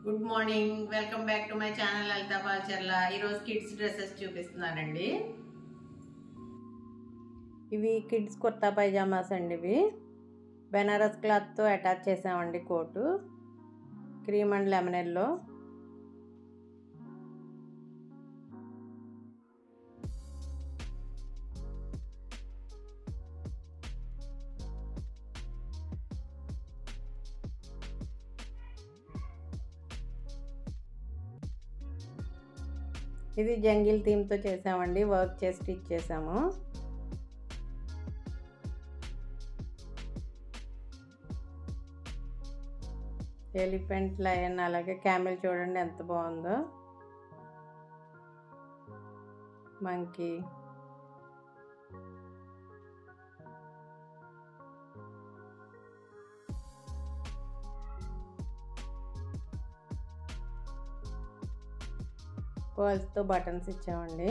Good morning, welcome back to my channel Lalitha Palcharla. ఈరోజు kids dresses చూపిస్తున్నానండి. ఇవి కిడ్స్ కుర్తా పైజామాస్ అండి. ఇవి బెనారస్ క్లాత్తో అటాచ్ చేసామండి. Coat cream and lemon yellow. ఇది జంగిల్ థీమ్తో చేసామండి. వర్క్ చేసి స్టిచ్ చేసాము. ఎలిఫెంట్, లయన్, అలాగే క్యామెల్ చూడండి ఎంత బాగుందో. మంకీ, పర్ల్స్తో బటన్స్ ఇచ్చామండి.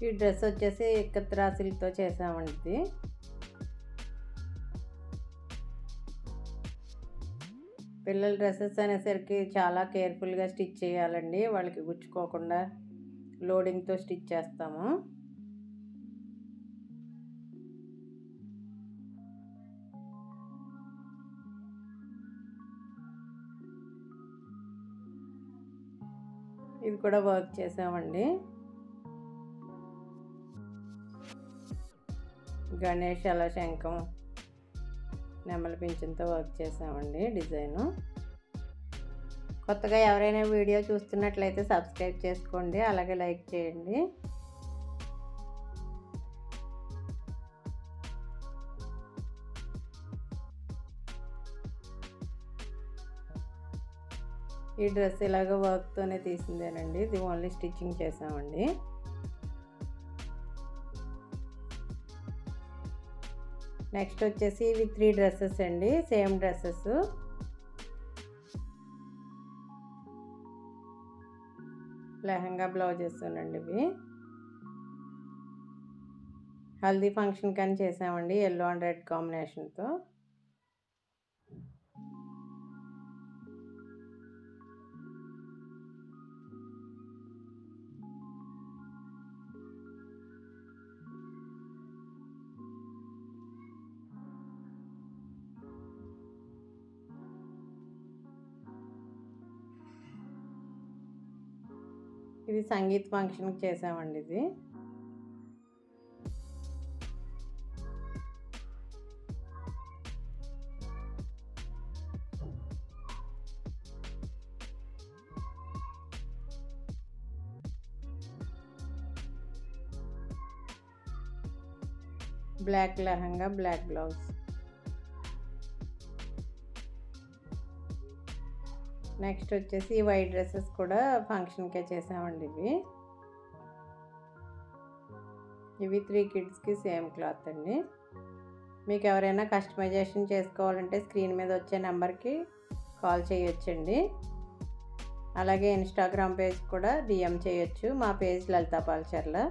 ఈ డ్రెస్ వచ్చేసి ఇక్కత్రా సిల్క్తో చేసామండి. ఇది పిల్లల డ్రెస్సెస్ అనేసరికి చాలా కేర్ఫుల్గా స్టిచ్ చేయాలండి. వాళ్ళకి గుచ్చుకోకుండా లోడింగ్తో స్టిచ్ చేస్తాము. ఇది కూడా వర్క్ చేసామండి. గణేష్ అలా శంఖం, నెమల పింఛన్తో వర్క్ చేసామండి. డిజైను కొత్తగా ఎవరైనా వీడియో చూస్తున్నట్లయితే సబ్స్క్రైబ్ చేసుకోండి, అలాగే లైక్ చేయండి. ఈ డ్రెస్ ఇలాగ వర్క్తోనే తీసిందేనండి. ఇది ఓన్లీ స్టిచ్చింగ్ చేసామండి. నెక్స్ట్ వచ్చేసి ఇవి 3 డ్రెస్సెస్ అండి. Same dresses. లెహంగా బ్లౌజెస్ అండి. ఇవి హల్దీ ఫంక్షన్ కానీ చేసామండి, ఎల్లో అండ్ రెడ్ కాంబినేషన్తో. ఇది సంగీత్ ఫంక్షన్కి చేసామండి. ఇది black lehenga, black blouse. Next వచ్చేసి ఈ వైట్ డ్రెస్సెస్ కూడా ఫంక్షన్కే చేసామండి. ఇవి 3 కిడ్స్కి సేమ్ క్లాత్ అండి. మీకు ఎవరైనా కస్టమైజేషన్ చేసుకోవాలంటే స్క్రీన్ మీద వచ్చే నెంబర్కి కాల్ చేయొచ్చండి. అలాగే ఇన్స్టాగ్రామ్ పేజ్ కూడా డిఎం చేయొచ్చు. మా పేజ్ లలిత పాల్చర్ల.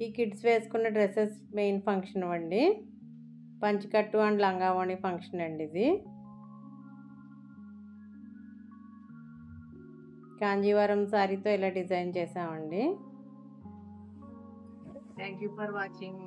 ఈ కిడ్స్ వేసుకున్న డ్రెస్సెస్ మెయిన్ ఫంక్షన్ అండి. పంచకట్టు అండ్ లంగావోణి ఫంక్షన్ అండి. ఇది కాంజీవరం సారీతో ఇలా డిజైన్ చేసామండి. Thank you for watching.